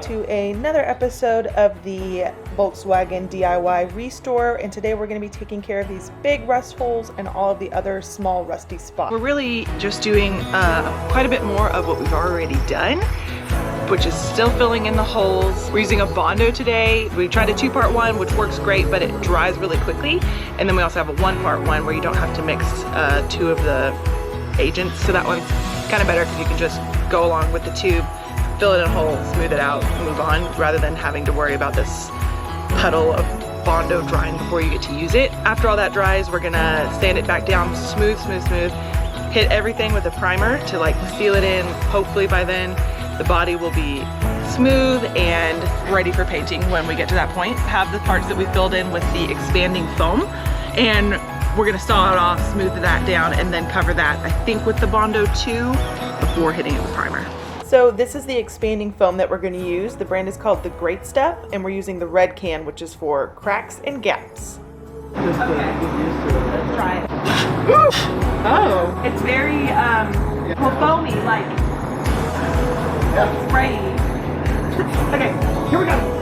to another episode of the Volkswagen DIY Restore, and today we're going to be taking care of these big rust holes and all of the other small rusty spots. We're really just doing quite a bit more of what we've already done, which is still filling in the holes. We're using a Bondo today. We tried a 2-part one, which works great, but it dries really quickly. And then we also have a 1-part one where you don't have to mix 2 of the agents. So that one's kind of better because you can just go along with the tube, fill it in a hole, smooth it out, move on, rather than having to worry about this puddle of Bondo drying before you get to use it. After all that dries, we're gonna sand it back down smooth, hit everything with a primer to like seal it in. Hopefully by then the body will be smooth and ready for painting when we get to that point. Have the parts that we filled in with the expanding foam, and we're gonna saw it off, smooth that down, and then cover that, I think, with the Bondo too, before hitting it with primer. So this is the expanding foam that we're going to use. The brand is called The Great Stuff, and we're using the red can, which is for cracks and gaps. Okay, let's try it. Oh, it's very foamy, like spray. Okay, here we go.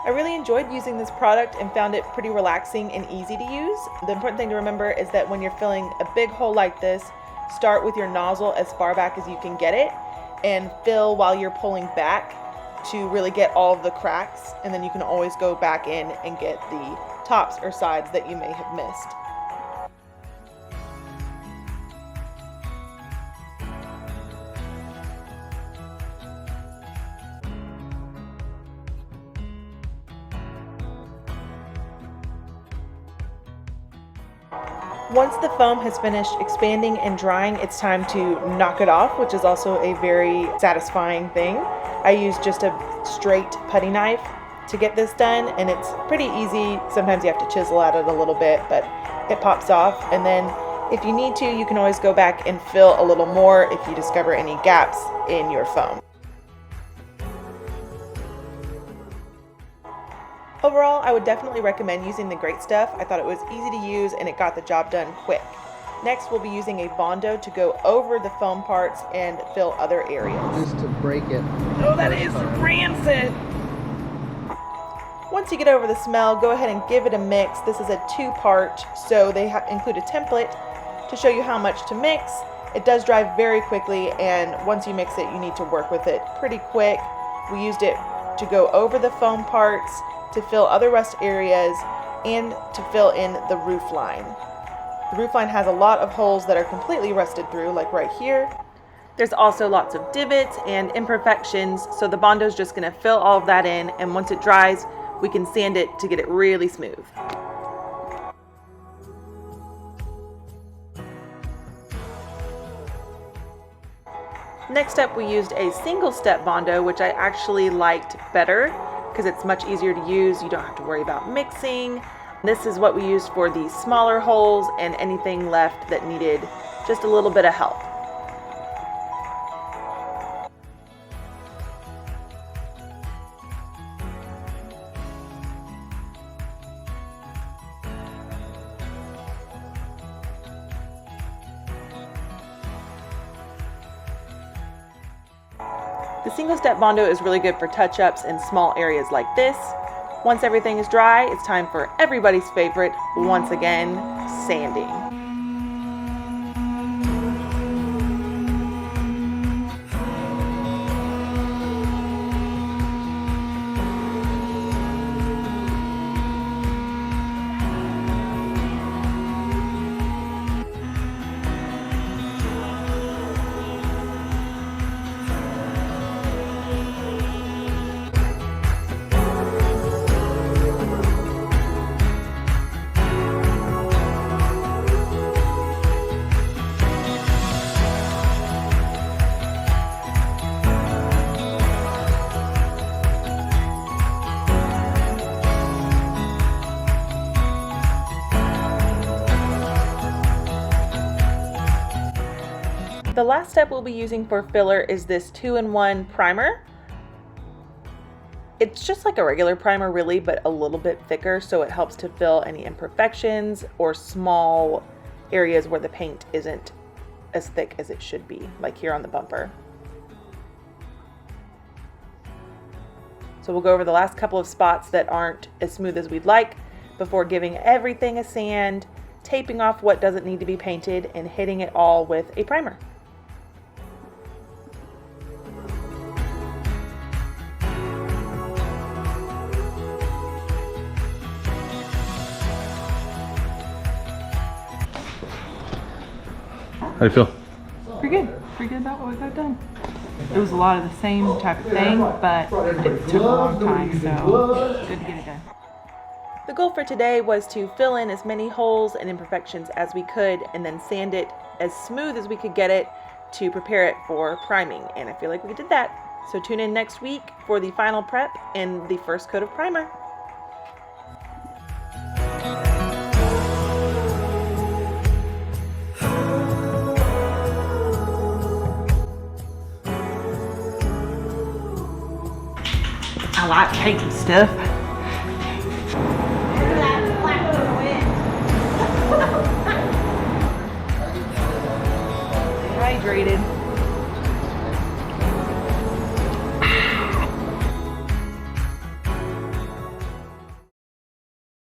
I really enjoyed using this product and found it pretty relaxing and easy to use. The important thing to remember is that when you're filling a big hole like this, start with your nozzle as far back as you can get it and fill while you're pulling back to really get all of the cracks, and then you can always go back in and get the tops or sides that you may have missed. Once the foam has finished expanding and drying, it's time to knock it off, which is also a very satisfying thing. I use just a straight putty knife to get this done, and it's pretty easy. Sometimes you have to chisel at it a little bit, but it pops off. And then if you need to, you can always go back and fill a little more if you discover any gaps in your foam. Overall, I would definitely recommend using The Great Stuff. I thought it was easy to use and it got the job done quick. Next, we'll be using a Bondo to go over the foam parts and fill other areas. Just to break it. Oh, that is rancid. Once you get over the smell, go ahead and give it a mix. This is a 2-part, so they include a template to show you how much to mix. It does dry very quickly, and once you mix it, you need to work with it pretty quick. We used it to go over the foam parts, to fill other rust areas, and to fill in the roof line. The roof line has a lot of holes that are completely rusted through, like right here. There's also lots of divots and imperfections, so the Bondo is just going to fill all of that in, and once it dries, we can sand it to get it really smooth. Next up, we used a single-step Bondo, which I actually liked better because it's much easier to use. You don't have to worry about mixing. This is what we used for the smaller holes and anything left that needed just a little bit of help. The single-step Bondo is really good for touch-ups in small areas like this. Once everything is dry, it's time for everybody's favorite, once again, sanding. The last step we'll be using for filler is this 2-in-1 primer. It's just like a regular primer really, but a little bit thicker, so it helps to fill any imperfections or small areas where the paint isn't as thick as it should be, like here on the bumper. So we'll go over the last couple of spots that aren't as smooth as we'd like before giving everything a sand, taping off what doesn't need to be painted, and hitting it all with a primer. How do you feel? Pretty good about what we got done. It was a lot of the same type of thing, but it took a long time, so good to get it done. The goal for today was to fill in as many holes and imperfections as we could and then sand it as smooth as we could get it to prepare it for priming, and I feel like we did that. So tune in next week for the final prep and the first coat of primer. I like painting stuff.